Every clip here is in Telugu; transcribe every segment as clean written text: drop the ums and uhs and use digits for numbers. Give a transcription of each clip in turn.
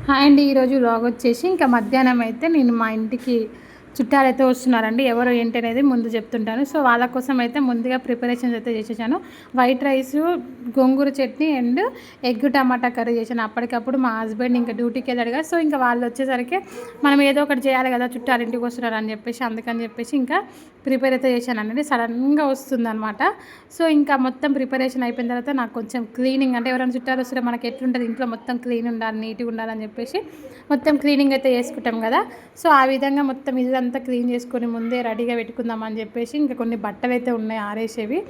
హాయ్ అండి. ఈరోజు వ్లాగ్ వచ్చేసి ఇంకా మధ్యాహ్నం అయితే నేను మా ఇంటికి చుట్టాలైతే వస్తున్నారండి. ఎవరు ఏంటి అనేది ముందు చెప్తుంటాను. సో వాళ్ళ కోసం అయితే ముందుగా ప్రిపరేషన్స్ అయితే చేసేసాను. White rice, gongura chutney and egg tomato curry చేశాను. అప్పటికప్పుడు మా హస్బెండ్ ఇంకా డ్యూటీకి వెళ్ళాడుగా, సో ఇంకా వాళ్ళు వచ్చేసరికి మనం ఏదో ఒకటి చేయాలి కదా, చుట్టాలు ఇంటికి వస్తున్నారు అని చెప్పేసి అందుకని చెప్పేసి ఇంకా ప్రిపేర్ అయితే చేశానండి. సడన్గా వస్తుందన్నమాట. సో ఇంకా మొత్తం ప్రిపరేషన్ అయిపోయిన తర్వాత నాకు కొంచెం క్లీనింగ్, అంటే ఎవరైనా చుట్టాలు వస్తే మనకి ఎట్లుంటుంది ఇంట్లో మొత్తం క్లీన్ ఉండాలి, నీట్గా ఉండాలని చెప్పేసి మొత్తం క్లీనింగ్ అయితే చేసుకుంటాం కదా. సో ఆ విధంగా మొత్తం ఇదంతా క్లీన్ చేసుకొని ముందే రెడీగా పెట్టుకుందామని చెప్పేసి ఇంకా కొన్ని బట్టలు అయితే ఉన్నాయి ఆరేసేవి,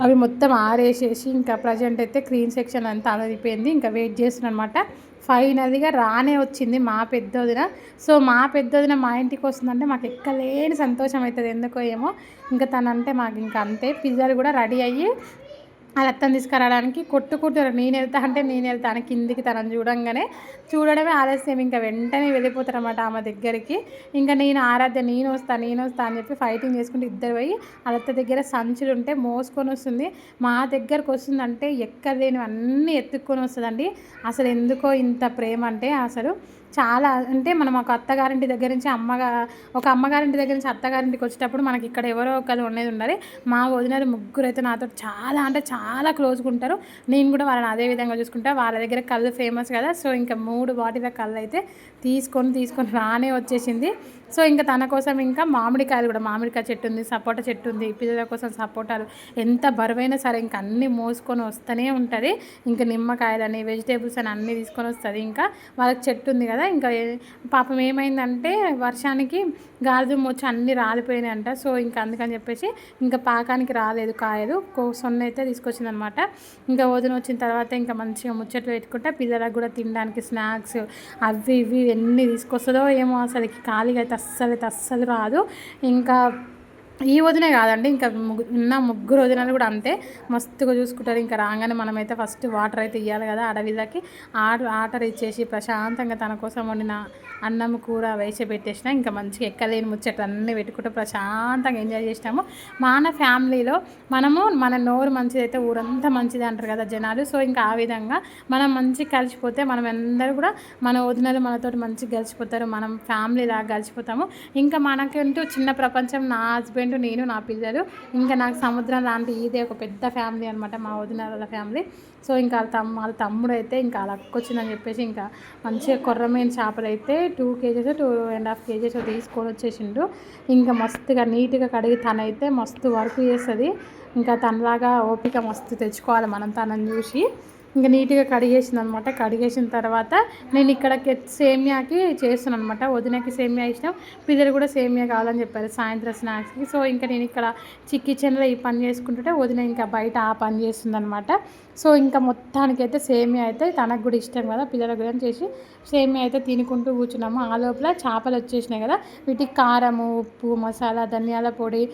అవి మొత్తం ఆరేసేసి ఇంకా ప్రజెంట్ అయితే క్లీన్ సెక్షన్ అంతా అయిపోయింది. ఇంకా వెయిట్ చేస్తున్నాను అనమాట. ఫైనల్గా రానే వచ్చింది మా పెద్దోదిన. సో మా పెద్దోదిన మా ఇంటికి వస్తుందంటే మాకు ఎక్కలేని సంతోషం అవుతుంది, ఎందుకో ఏమో. ఇంకా తనంటే మాకు ఇంకా అంతే. పిల్లలు కూడా రెడీ అయ్యి అది అత్తని తీసుకురావడానికి కొట్టుకుంటారు. నేను వెళ్తా అంటే నేను వెళ్తాను కిందికి, తనని చూడడమే ఆలస్యం. ఇంకా వెంటనే వెళ్ళిపోతారు అన్నమాట ఆమె దగ్గరికి. ఇంకా నేను ఆరాధ్య నేను వస్తా అని చెప్పి ఫైటింగ్ చేసుకుంటే ఇద్దరు పోయి అత్త దగ్గర సంచులు ఉంటే మోసుకొని వస్తుంది. మా దగ్గరకు వస్తుందంటే ఎక్కలేనివి అన్నీ ఎత్తుక్కొని వస్తుందండి. అసలు ఎందుకో ఇంత ప్రేమ అంటే అసలు చాలా, అంటే మనం ఒక అత్తగారింటి దగ్గర నుంచి అమ్మగారింటి దగ్గర నుంచి అత్తగారింటికి వచ్చేటప్పుడు మనకి ఇక్కడ ఎవరో ఒకరు ఉండేది ఉండాలి. మా వదినలు ముగ్గురు అయితే నాతో చాలా అంటే చాలా క్లోజ్గా ఉంటారు. నేను కూడా వాళ్ళని అదే విధంగా చూసుకుంటా. వాళ్ళ దగ్గర కళ్ళు ఫేమస్ కదా. సో ఇంకా 3 బాటిల కళ్ళు అయితే తీసుకొని రానే వచ్చేసింది. సో ఇంకా తన కోసం ఇంకా మామిడికాయలు కూడా, మామిడికాయ చెట్టు ఉంది, సపోటా చెట్టు ఉంది. పిల్లల కోసం సపోటాలు ఎంత బరువైనా సరే ఇంకా అన్నీ మోసుకొని వస్తూనే ఉంటుంది. ఇంకా నిమ్మకాయలని, వెజిటేబుల్స్ అని అన్నీ తీసుకొని వస్తుంది. ఇంకా వాళ్ళకి చెట్టు ఉంది కదా. ఇంకా పాపం ఏమైందంటే వర్షానికి గాలిదుమ్ము వచ్చి అన్నీ రాలిపోయినాయంట. సో ఇంకా అందుకని చెప్పేసి ఇంకా పాకానికి రాలేదు కాయలు. సొన్న అయితే తీసుకొచ్చింది అనమాట. ఇంకా వదిన వచ్చిన తర్వాత ఇంకా మంచిగా ముచ్చట్లు పెట్టుకుంటే పిల్లలకు కూడా తినడానికి స్నాక్స్ అవి ఇవి ఎన్ని తీసుకొస్తుందో ఏమో. అసలుకి ఖాళీగా అయితే అస్సలు రాదు. ఇంకా ఈ వదినే కాదండి, ఇంకా ఉన్న ముగ్గురు వదినలు కూడా అంతే మస్తుగా చూసుకుంటారు. ఇంకా రాగానే మనమైతే ఫస్ట్ వాటర్ అయితే ఇవ్వాలి కదా అడవిలకి. ఆటర్ ఇచ్చేసి ప్రశాంతంగా తన కోసం వండిన అన్నం కూర వేసి పెట్టేసిన. ఇంకా మంచిగా ఎక్కలేని ముచ్చట్లు అన్నీ పెట్టుకుంటూ ప్రశాంతంగా ఎంజాయ్ చేసినాము. మన ఫ్యామిలీలో మన నోరు మంచిది అయితే ఊరంతా మంచిది అంటారు కదా జనాలు. సో ఇంకా ఆ విధంగా మనం మంచిగా కలిసిపోతే మనం అందరూ కూడా మన వదినలు మనతోటి మంచిగా కలిసిపోతారు. మనం ఫ్యామిలీ లాగా కలిసిపోతాము. ఇంకా మనకంటూ చిన్న ప్రపంచం, నా హస్బెండ్, నేను, నా పిల్లలు, ఇంకా నాకు సముద్రం లాంటి ఇదే ఒక పెద్ద ఫ్యామిలీ అనమాట మా వదినల ఫ్యామిలీ. సో ఇంకా వాళ్ళ తమ్ముడు అయితే ఇంకా అలా వచ్చిందని చెప్పేసి ఇంకా మంచిగా కొర్రమీన చేపలు అయితే 2 kgs 2.5 kgs తీసుకొని వచ్చేసిండు. ఇంకా మస్తుగా నీట్గా కడిగి తనైతే మస్తు వర్క్ చేస్తుంది. ఇంకా తనలాగా ఓపిక మస్తు తెచ్చుకోవాలి మనం తనని చూసి. ఇంకా నీట్గా కడిగేసింది అనమాట. కడిగేసిన తర్వాత నేను ఇక్కడ సేమియాకి చేస్తున్నాను అనమాట. వదినకి సేమియా ఇష్టం, పిల్లలు కూడా సేమియా కావాలని చెప్పారు సాయంత్రం స్నాక్స్కి. సో ఇంకా నేను ఇక్కడ కిచెన్లో ఈ పని చేసుకుంటుంటే వదిన ఇంకా బయట ఆ పని చేస్తుంది అనమాట. సో ఇంకా మొత్తానికైతే సేమియా అయితే తనకు కూడా ఇష్టం కదా, పిల్లలకు కూడా చేసి సేమియా అయితే తినుకుంటూ కూర్చున్నాము. ఆ లోపల చేపలు వచ్చేసినాయి కదా, వీటికి కారము, ఉప్పు, మసాలా, ధనియాల పొడి,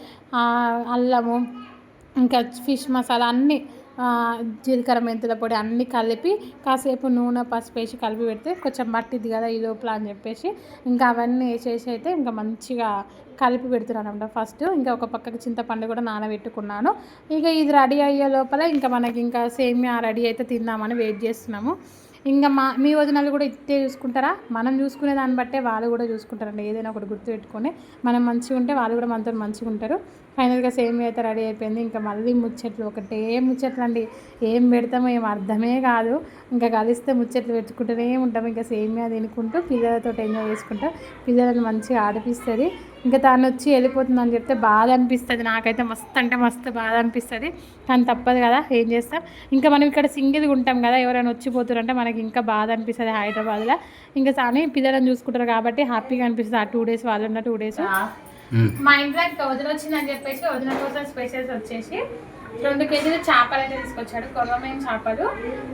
అల్లము, ఇంకా ఫిష్ మసాలా అన్నీ, జీలకర్ర మెంతుల పొడి అన్నీ కలిపి కాసేపు నూనె పసుపు వేసి కలిపి పెడితే కొంచెం మట్టిది కదా ఈ లోపల అని చెప్పేసి ఇంకా అవన్నీ వేసేసి అయితే ఇంకా మంచిగా కలిపి పెడుతున్నాను అనమాట ఫస్ట్. ఇంకా ఒక పక్కకి చింతపండు కూడా నానబెట్టుకున్నాను. ఇక ఇది రెడీ అయ్యే లోపల ఇంకా మనకి ఇంకా సేమియా రెడీ అయితే తిందామని వెయిట్ చేస్తున్నాము. ఇంకా మీ వదినలు కూడా ఇట్టే చూసుకుంటారా? మనం చూసుకునే దాన్ని బట్టే వాళ్ళు కూడా చూసుకుంటారండి. ఏదైనా ఒకటి గుర్తుపెట్టుకొని మనం మంచిగా ఉంటే వాళ్ళు కూడా మనతో మంచిగా ఉంటారు. ఫైనల్గా సేమియా అయితే రెడీ అయిపోయింది. ఇంకా మళ్ళీ ముచ్చట్లు, ఒకటే ముచ్చట్లు అండి. ఏం పెడతామో ఏం అర్థమే కాదు. ఇంకా కలిస్తే ముచ్చట్లు పెట్టుకుంటూనే ఉంటాం. ఇంకా సేమియా తినుకుంటూ పిల్లలతో ఎంజాయ్ చేసుకుంటూ పిల్లలను మంచిగా ఆడిపిస్తుంది. ఇంకా తను వచ్చి వెళ్ళిపోతుందని చెప్తే బాధ అనిపిస్తుంది. నాకైతే మస్తు అంటే మస్తు బాధ అనిపిస్తుంది, కానీ తప్పదు కదా, ఏం చేస్తాం. ఇంకా మనం ఇక్కడ సింగిల్గా ఉంటాం కదా, ఎవరైనా వచ్చిపోతారంటే మనకి ఇంకా బాధ అనిపిస్తుంది హైదరాబాద్లో. ఇంకా కానీ పిల్లలను చూసుకుంటారు కాబట్టి హ్యాపీగా అనిపిస్తుంది. ఆ 2 days వాళ్ళు ఉన్న 2 days. మా ఇంట్లో ఇంకా వదిన వచ్చిందని చెప్పేసి వదిన కోసం స్పెషల్స్ వచ్చేసి 2 kgs చేపలు అయితే తీసుకొచ్చాడు. కొర్రమీన చేపలు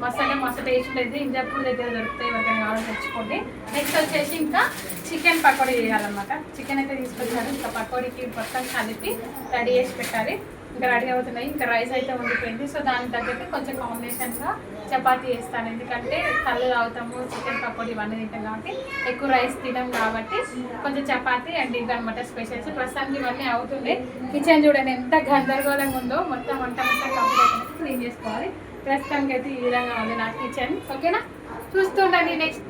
మస్తు టేస్ట్ అయితే ఇంజాపూర్ దగ్గర దొరుకుతాయి, ఎవరికైనా కావాలని తెచ్చుకోండి. నెక్స్ట్ వచ్చేసి ఇంకా చికెన్ పకోడీ చేయాలన్నమాట. చికెన్ అయితే తీసుకొచ్చాడు. ఇంకా పకోడీకి మొత్తం కలిపి రెడీ చేసి పెట్టాలి. ఇంకా రెడీ అవుతున్నాయి. ఇంకా రైస్ అయితే ఉండిపోయింది. సో దానికి తగ్గట్టు కొంచెం కాంబినేషన్గా చపాతీ చేస్తాను, ఎందుకంటే కళ్ళు తాగుతాము, చికెన్ పకోడీ ఇవన్నీ తింటాం కాబట్టి ఎక్కువ రైస్ తినాం కాబట్టి కొంచెం చపాతీ అండ్ ఇది అనమాట స్పెషల్స్. ప్రస్తుతానికి ఇవన్నీ అవుతుండే. కిచెన్ చూడండి ఎంత గందరగోళంగా ఉందో, మొత్తం వంట మొత్తం కంప్లీట్ అయితే క్లీన్ చేసుకోవాలి. ప్రస్తుతానికి అయితే ఈ విధంగా ఉంది నా కిచెన్. ఓకేనా, చూస్తుండండి నెక్స్ట్.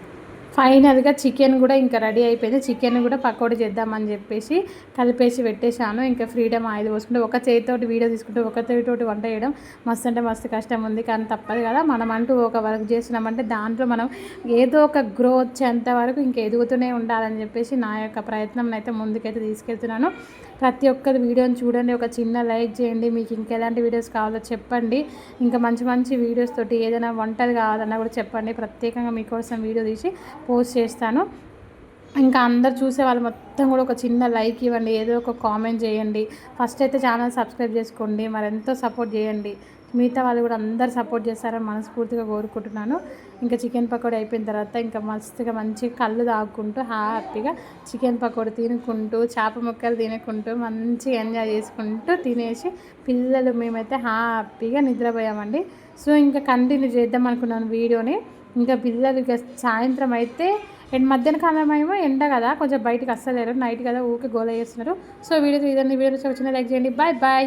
ఫైనల్గా చికెన్ కూడా ఇంకా రెడీ అయిపోయింది. చికెన్ కూడా పకోడీ చేద్దామని చెప్పేసి కలిపేసి పెట్టేశాను. ఇంకా ఫ్రీడమ్ ఆయిల్ పోసుకుంటే ఒక చేతితోటి వీడియో తీసుకుంటే ఒక చేతితోటి వంట చేయడం మస్తు అంటే మస్తు కష్టం ఉంది. కానీ తప్పదు కదా, మనం అంటూ ఒక వర్క్ చేస్తున్నామంటే దాంట్లో మనం ఏదో ఒక గ్రో వచ్చేంత వరకు ఇంకా ఎదుగుతూనే ఉండాలని చెప్పేసి నా యొక్క ప్రయత్నం అయితే ముందుకైతే తీసుకెళ్తున్నాను. ప్రతి ఒక్కరి వీడియోని చూడండి, ఒక చిన్న లైక్ చేయండి. మీకు ఇంకా ఎలాంటి వీడియోస్ కావాలో చెప్పండి. ఇంకా మంచి మంచి వీడియోస్ తోటి ఏదైనా వంటలు కావాలన్నా కూడా చెప్పండి. ప్రత్యేకంగా మీకోసం వీడియో తీసి పోస్ట్ చేస్తాను. ఇంకా అందరు చూసే వాళ్ళు మొత్తం కూడా ఒక చిన్న లైక్ ఇవ్వండి, ఏదో ఒక కామెంట్ చేయండి. ఫస్ట్ అయితే ఛానల్ సబ్స్క్రైబ్ చేసుకోండి, మరెంతో సపోర్ట్ చేయండి. మిగతా వాళ్ళు కూడా అందరు సపోర్ట్ చేస్తారని మనస్ఫూర్తిగా కోరుకుంటున్నాను. ఇంకా చికెన్ పకోడీ అయిపోయిన తర్వాత ఇంకా మస్తుగా మంచిగా కళ్ళు తాగుకుంటూ హ్యాపీగా చికెన్ పకోడీ తినుకుంటూ చేప ముక్కలు తినుకుంటూ మంచిగా ఎంజాయ్ చేసుకుంటూ తినేసి పిల్లలు మేమైతే హ్యాపీగా నిద్రపోయామండి. సో ఇంకా కంటిన్యూ చేద్దాం అనుకున్నాను వీడియోని. ఇంకా పిల్లలు ఇక సాయంత్రం అయితే మధ్యాహ్న కాలం ఏమో ఎండ కదా, కొంచెం బయటకు అస్సలేరు, నైట్ కదా ఊకే గోల చేస్తున్నారు. సో వీడియో ఇదండి. వీడియో వచ్చిన లైక్ చేయండి. Bye bye.